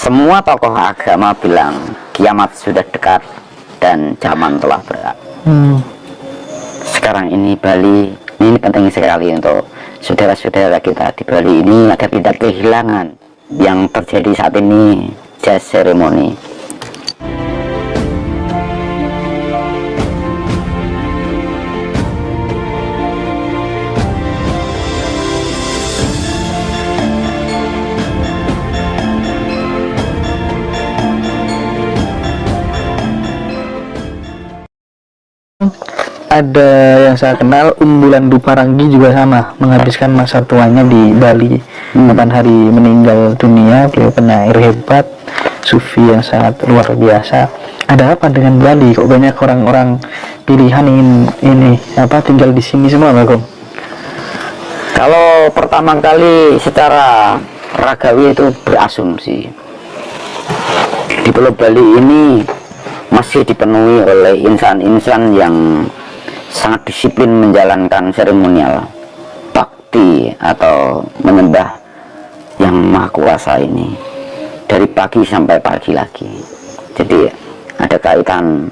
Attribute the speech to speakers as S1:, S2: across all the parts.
S1: Semua tokoh agama bilang kiamat sudah dekat dan zaman telah berat. Sekarang ini Bali ini penting sekali untuk saudara-saudara kita di Bali ini agar tidak kehilangan yang terjadi saat ini, jazz ceremony.
S2: Ada yang saya kenal, Umbulan Duparangi juga sama, menghabiskan masa tuanya di Bali. Kapan hari meninggal dunia, beliau penyair hebat, sufi yang sangat luar biasa. Ada apa dengan Bali? Kok banyak orang-orang pilihan ingin tinggal di sini semua, Bang?
S1: Kalau pertama kali secara ragawi itu berasumsi di Pulau Bali ini masih dipenuhi oleh insan-insan yang sangat disiplin menjalankan seremonial bakti atau menyembah yang maha kuasa ini dari pagi sampai pagi lagi. Jadi ada kaitan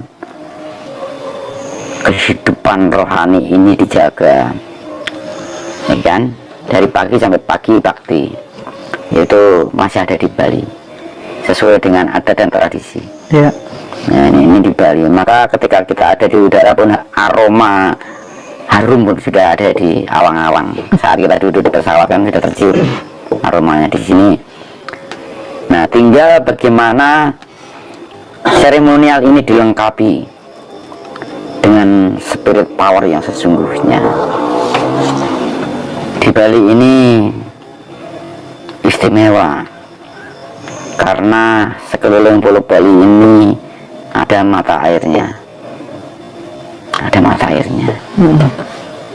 S1: kehidupan rohani ini dijaga, ya kan, dari pagi sampai pagi bakti itu masih ada di Bali sesuai dengan adat dan tradisi.
S2: Ya.
S1: Nah, ini di Bali. Maka ketika kita ada di udara pun aroma harum pun sudah ada di awang-awang. Saat kita duduk di pesawat kan sudah tercium aromanya di sini. Nah, tinggal bagaimana seremonial ini dilengkapi dengan spirit power yang sesungguhnya. Di Bali ini istimewa karena sekeliling Pulau Bali ini ada mata airnya,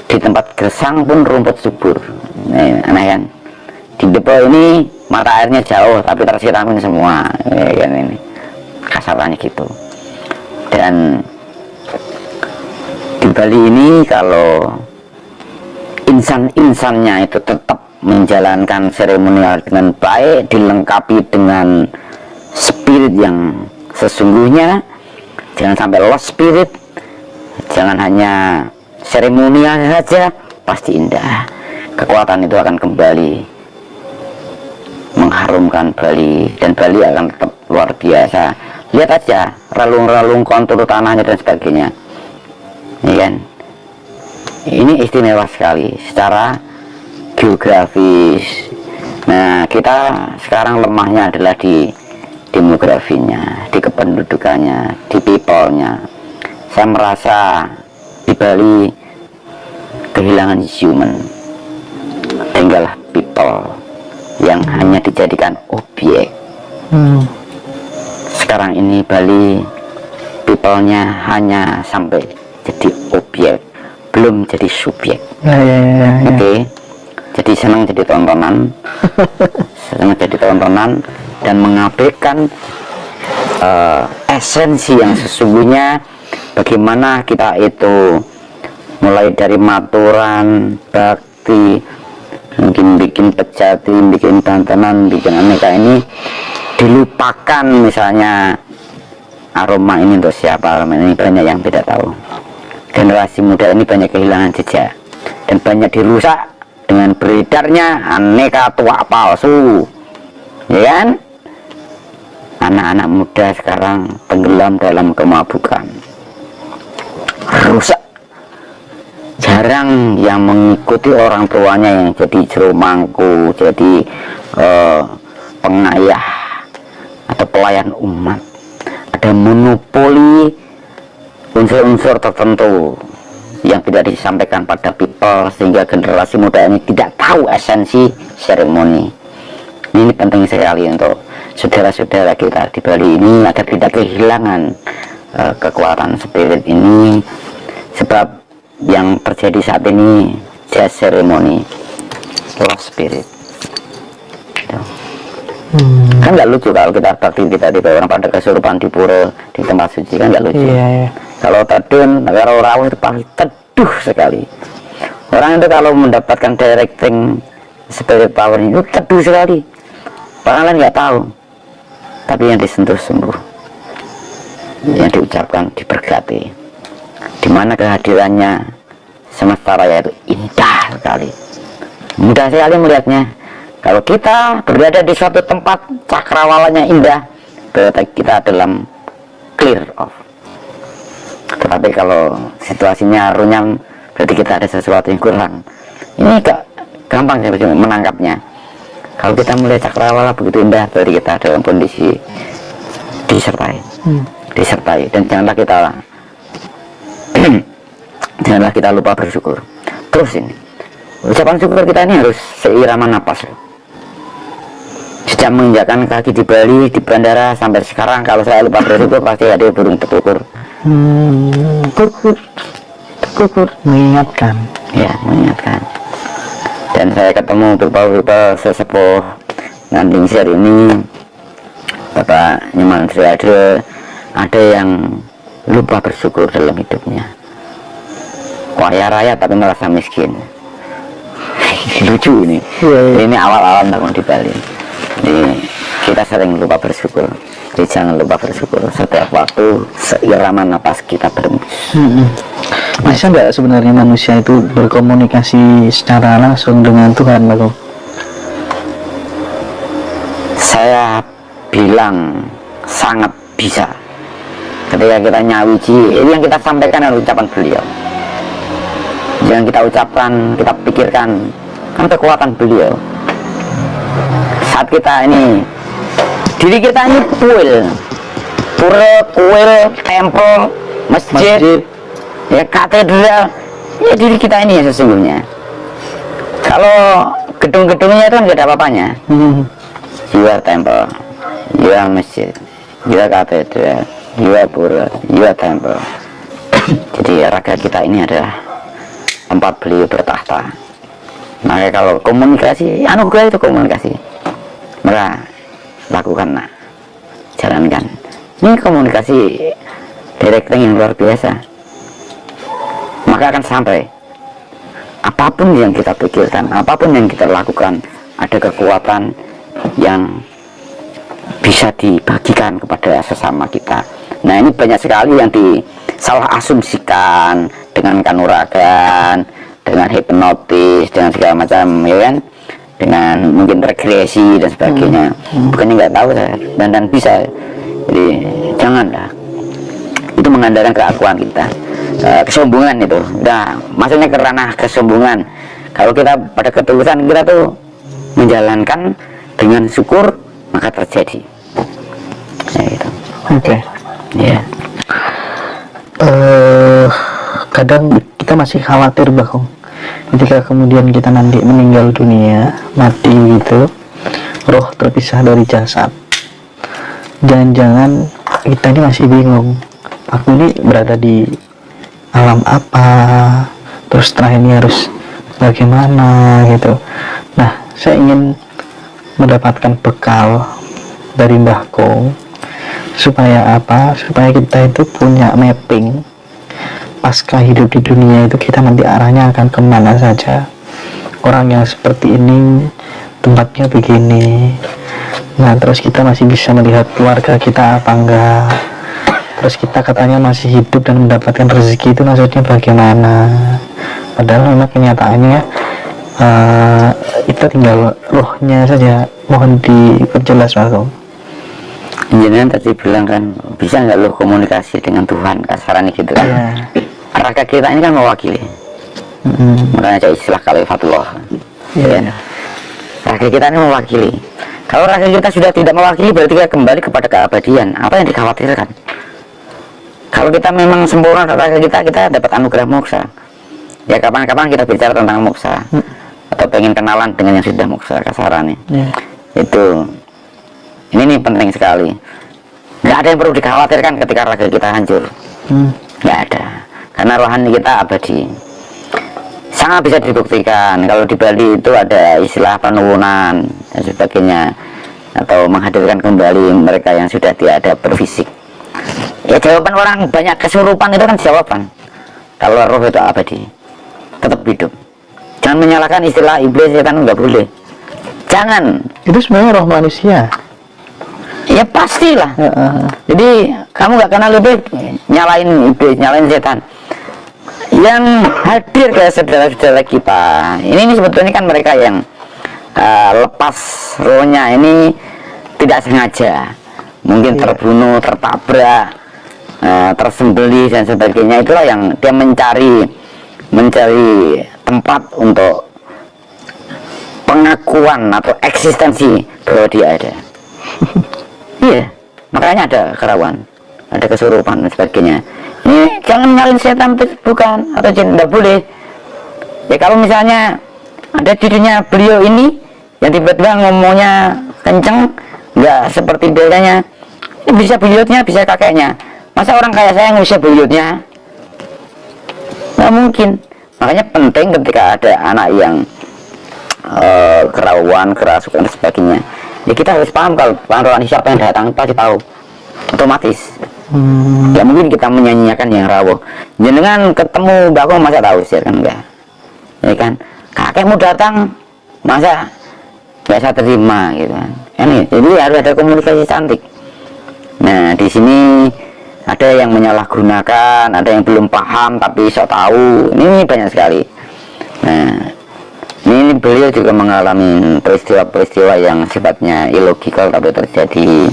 S1: di tempat gersang pun rumput subur. Aneh kan, di depo ini mata airnya jauh tapi tersiramin semua, kan, ini kasarannya gitu. Dan di Bali ini kalau insan-insannya itu tetap menjalankan seremonial dengan baik, dilengkapi dengan spirit yang sesungguhnya, jangan sampai lost spirit, jangan hanya seremonial saja, pasti indah. Kekuatan itu akan kembali mengharumkan Bali, dan Bali akan tetap luar biasa. Lihat aja relung-relung kontur tanahnya dan sebagainya, ini kan, ini istimewa sekali secara geografis. Nah, kita sekarang lemahnya adalah di demografinya, di kependudukannya, di people-nya. Saya merasa di Bali kehilangan human, tinggallah people yang hanya dijadikan objek. Sekarang ini Bali people-nya hanya sampai jadi objek, belum jadi subjek. Oke. Jadi senang jadi tontonan, dan mengabaikan esensi yang sesungguhnya. Bagaimana kita itu mulai dari maturan, bakti, mungkin bikin pejati, bikin tantanan, bikin aneka ini dilupakan. Misalnya aroma ini untuk siapa, aroma ini banyak yang tidak tahu. Generasi muda ini banyak kehilangan jejak dan banyak dirusak dengan beredarnya aneka tua palsu, ya kan? Anak-anak muda sekarang tenggelam dalam kemabukan, rusak, jarang yang mengikuti orang tuanya yang jadi juru mangku, jadi pengayah atau pelayan umat. Ada monopoli unsur-unsur tertentu yang tidak disampaikan pada people, sehingga generasi muda ini tidak tahu esensi seremoni. Ini penting sekali untuk saudara-saudara kita di Bali ini agar tidak kehilangan kekuatan spirit ini, sebab yang terjadi saat ini jazz ceremony, lost spirit. Kan nggak lucu kalau kita bakti kita di orang pada kesurupan di pura, di tempat suci, kan nggak lucu. Kalau tadun, negara rawuh itu pasti teduh sekali. Orang itu kalau mendapatkan directing spirit power itu teduh sekali. Orang lain nggak tahu. tapi yang disentuh sembuh, yang diucapkan diberkati, di mana kehadirannya semesta raya itu indah sekali, mudah sekali melihatnya. Kalau kita berada di suatu tempat cakrawalanya indah, berarti kita dalam clear off. Tetapi kalau situasinya runyam, berarti kita ada sesuatu yang kurang. Ini gak gampang saya menangkapnya. Kalau kita melihat cakrawala begitu indah, berarti kita dalam kondisi disertai. Dan janganlah kita lupa bersyukur. Terus ini ucapan syukur kita ini harus seirama napas. Sejak menginjakkan kaki di Bali, di bandara sampai sekarang, kalau saya lupa bersyukur pasti ada burung terkukur.
S2: Kukur mengingatkan.
S1: Ya, mengingatkan. Dan saya ketemu beberapa sesepuh Nganding Sir ini, Bapak Nyoman Sriade, ada yang lupa bersyukur dalam hidupnya. Kaya raya tapi merasa miskin. Lucu ini. Ini awal-awal bangun di Bali. Jadi kita sering lupa bersyukur. Jadi jangan lupa bersyukur setiap waktu seirama napas kita berhembus.
S2: Bisa nggak sebenarnya manusia itu berkomunikasi secara langsung dengan Tuhan, Bang?
S1: Saya bilang sangat bisa. Ketika kita nyawiji, ini yang kita sampaikan adalah ucapan beliau. Yang kita ucapkan, kita pikirkan, kan kekuatan beliau. Saat kita ini, diri kita ini pura, kuil, tempel, masjid, ya katedral, ya diri kita ini ya sesungguhnya. Kalau gedung-gedungnya itu kan nggak ada apa-apanya. Jiwa tempel, jiwa masjid, jiwa katedral, jiwa pura, jiwa tempel. Jadi raga kita ini adalah tempat beliau bertahta. Maka kalau komunikasi, anugerah itu komunikasi, maka lakukanlah, jalankan. Ini komunikasi directing yang luar biasa. Maka akan sampai. Apapun yang kita pikirkan, apapun yang kita lakukan, ada kekuatan yang bisa dibagikan kepada sesama kita. Nah, ini banyak sekali yang disalah asumsikan dengan kanuragan, dengan hipnotis, dengan segala macam, ya kan? Dengan mungkin regresi dan sebagainya. Bukannya nggak tahu saya, dan bisa. Jadi janganlah. Itu mengandalkan keakuan kita. Kesombongan itu, nah maksudnya ke ranah kesombongan. Kalau kita pada ketulusan kita tuh menjalankan dengan syukur, maka terjadi. Ya, gitu.
S2: Oke.
S1: Ya.
S2: Kadang kita masih khawatir, Bang, ketika kemudian kita nanti meninggal dunia, mati gitu, roh terpisah dari jasad. Jangan-jangan kita ini masih bingung, aku ini berada di alam apa, terus setelah ini harus bagaimana gitu. Nah, saya ingin mendapatkan bekal dari Mbah Kong supaya apa? Supaya kita itu punya mapping pasca hidup di dunia itu, kita nanti arahnya akan kemana saja. Orang yang seperti ini tempatnya begini. Nah, terus kita masih bisa melihat keluarga kita apa enggak. Terus kita katanya masih hidup dan mendapatkan rezeki, itu maksudnya bagaimana? Padahal memang kenyataannya kita tinggal rohnya saja. Mohon diperjelas, Bang.
S1: Jangan tadi bilang kan, bisa nggak lo komunikasi dengan Tuhan, kasarannya gitu kan?
S2: Ya.
S1: Raga kita ini kan mewakili. Makanya ada istilah kalifatullah. Ya. Raga kita ini mewakili. Kalau raga kita sudah tidak mewakili, berarti kita kembali kepada keabadian. Apa yang dikhawatirkan? Kalau kita memang sempurna raga kita dapat anugerah moksa. Ya kapan-kapan kita bicara tentang moksa, atau pengen kenalan dengan yang sudah moksa, kasarannya. Itu ini penting sekali. Nggak ada yang perlu dikhawatirkan ketika raga kita hancur. Nggak ada, karena rohani kita abadi. Sangat bisa dibuktikan kalau di Bali itu ada istilah penurunan dan sebagainya, atau menghadirkan kembali mereka yang sudah tiada berfisik. Ya jawaban orang banyak kesurupan itu kan jawaban. Kalau roh itu abadi, tetap hidup. Jangan menyalahkan istilah iblis, setan, nggak boleh. Jangan.
S2: Itu sebenarnya roh manusia.
S1: Ya Ya pastilah. Jadi kamu nggak kenal iblis, nyalain iblis, nyalain setan. Yang hadir ke saudara-saudara kita ini sebetulnya kan mereka yang lepas rohnya ini tidak sengaja, mungkin terbunuh, tertabrak, tersembelih dan sebagainya. Itulah yang dia mencari tempat untuk pengakuan atau eksistensi bahwa dia ada. Iya, makanya ada kerawan, ada kesurupan dan sebagainya. Ini jangan nyalin setan, bukan, atau tidak boleh. Ya kalau misalnya ada cucunya beliau ini yang tiba-tiba ngomongnya kenceng, nggak seperti biasanya, ini bisa buyutnya, bisa kakeknya. Masa orang kayak saya ngusir buyutnya? Nggak mungkin. Makanya penting ketika ada anak yang kerawan, kerasukan dan sebagainya, ya kita harus paham kalau rohani siapa yang datang pasti tahu, otomatis. Ya mungkin kita menyanyiakan yang rawuh. Jenengan ketemu Mbak Kong masa tahu sih kan enggak? Ya kan, kakekmu datang masa biasa terima gitu kan? Jadi harus ada komunikasi cantik. Nah di sini ada yang menyalahgunakan, ada yang belum paham tapi sok tahu. Ini banyak sekali. Nah ini beliau juga mengalami peristiwa-peristiwa yang sifatnya illogical tapi terjadi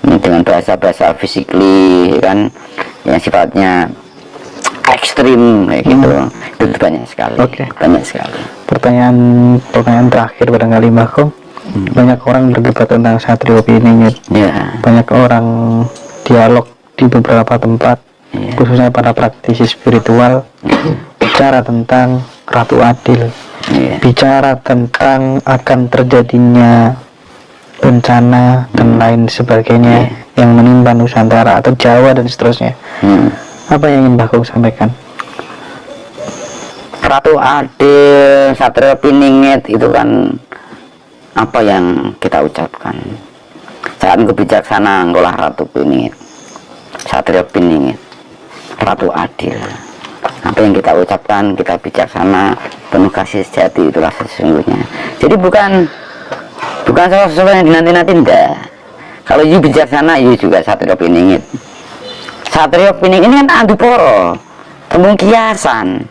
S1: dengan bahasa-bahasa physically kan, yang sifatnya ekstrim kayak gitu. Itu banyak sekali. Banyak sekali. Pertanyaan
S2: terakhir barangkali Mbak Kong. Banyak orang berdebat tentang Satrio Piningit. Banyak orang dialog di beberapa tempat, khususnya para praktisi spiritual, bicara tentang Ratu Adil, bicara tentang akan terjadinya bencana dan lain sebagainya yang menimpa Nusantara atau Jawa dan seterusnya. Apa yang ingin Mbak Kong sampaikan?
S1: Ratu Adil, Satrio Piningit itu kan apa yang kita ucapkan. Sangat kebijaksanaan ngolah Ratu Piningit, Satrio Piningit, Ratu Adil. Apa yang kita ucapkan, kita bijaksana, penuh kasih sejati, itulah sesungguhnya. Jadi bukan sesuatu yang dinanti-nanti, enggak. Kalau you bijaksana, you juga Satrio Piningit. Satrio Piningit ini kan aduporo, tembung kiasan.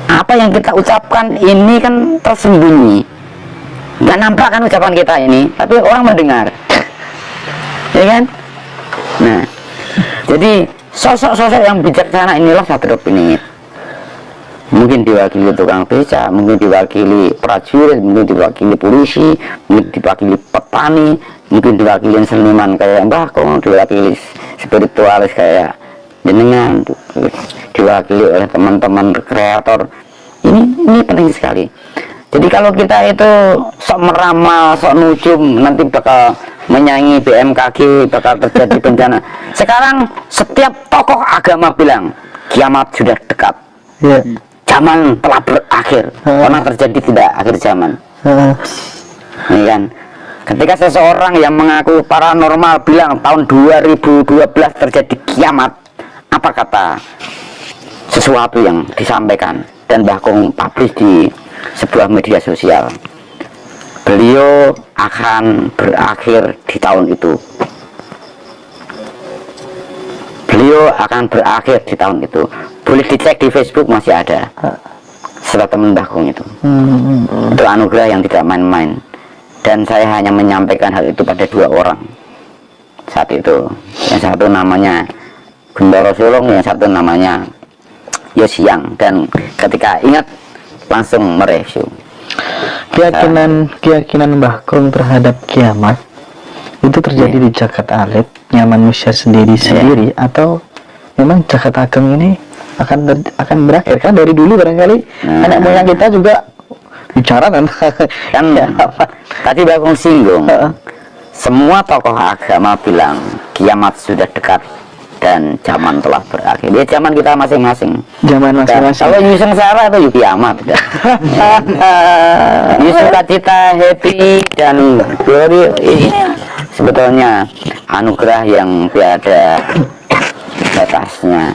S1: Apa yang kita ucapkan ini kan tersembunyi, nggak nampak kan ucapan kita ini, tapi orang mendengar, ya kan? Nah, jadi sosok-sosok yang bijaksana inilah Satrio Piningit. Mungkin diwakili tukang beca, mungkin diwakili prajurit, mungkin diwakili polisi, mungkin diwakili petani, mungkin diwakili seniman kayak Mbah Kong, diwakili spiritualis kayak jenengan, diwakili oleh teman-teman kreator. Ini penting sekali. Jadi kalau kita itu sok meramal, sok nujum, nanti bakal menyanyi BMKG, bakal terjadi bencana. Sekarang setiap tokoh agama bilang kiamat sudah dekat. Zaman telah berakhir. Pernah terjadi tidak akhir zaman? Ini kan, ketika seseorang yang mengaku paranormal bilang tahun 2012 terjadi kiamat, apa kata sesuatu yang disampaikan dan Mbah Kong publish di sebuah media sosial? Beliau akan berakhir di tahun itu. Beliau akan berakhir di tahun itu. Boleh dicek di Facebook, masih ada setelah teman Mbah Kong itu. Itu anugerah yang tidak main-main. Dan saya hanya menyampaikan hal itu pada 2 orang saat itu. Yang satu namanya Gendoro Sulung, yang satu namanya Yosiang. Dan ketika ingat langsung mereview.
S2: Keyakinan Mbah Kong terhadap kiamat itu terjadi di Jagat Alit, manusia sendiri atau memang Jagat Ageng ini akan berakhir? Kan dari dulu barangkali anak moyang kita juga bicara kan
S1: tadi Mbah Kong singgung, semua tokoh agama bilang kiamat sudah dekat dan zaman telah berakhir. Ya zaman kita masing-masing. Kalau you sengsara itu you kiamat. You sukacita, happy dan glory, ini sebetulnya anugerah yang tiada batasnya.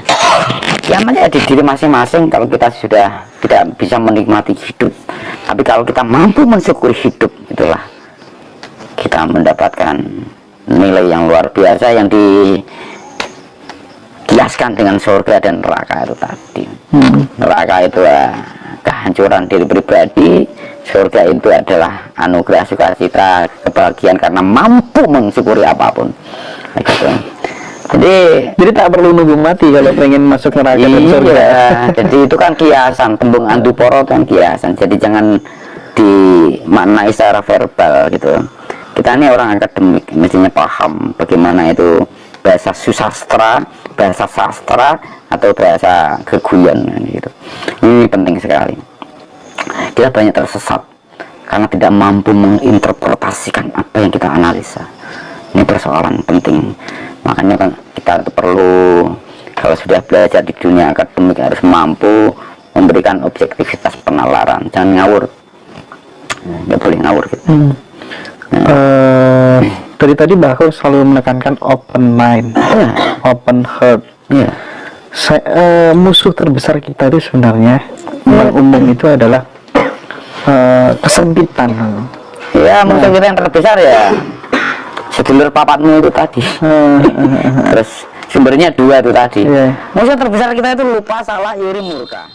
S1: Kiamatnya di diri masing-masing. Kalau kita sudah tidak bisa menikmati hidup, tapi kalau kita mampu mensyukuri hidup, itulah kita mendapatkan nilai yang luar biasa yang dikiaskan dengan surga dan neraka itu tadi. Neraka itu kehancuran diri pribadi, surga itu adalah anugerah sukacita kebahagiaan karena mampu mensyukuri apapun. Gitu. Jadi
S2: tak perlu nunggu mati kalau pengen masuk neraka dan surga.
S1: Jadi itu kan kiasan, tembung anduporo kan kiasan. Jadi jangan dimaknai secara verbal gitu. Kita ini orang akademik, mestinya paham bagaimana itu bahasa susastra, bahasa sastra, atau bahasa keguyon gitu. Ini penting sekali. Kita banyak tersesat karena tidak mampu menginterpretasikan apa yang kita analisa. Ini persoalan penting. Makanya kan kita perlu, kalau sudah belajar di dunia akademik, harus mampu memberikan objektivitas penalaran. Jangan ngawur, nggak boleh ngawur gitu.
S2: Dari tadi Bahur selalu menekankan open mind, open heart. Musuh terbesar kita itu sebenarnya yang umum itu adalah kesempitan.
S1: Ya, musuh kita yang terbesar ya sedulur papatmu itu tadi. Terus sumbernya dua itu tadi. Musuh terbesar kita itu lupa, salah, iri, murka.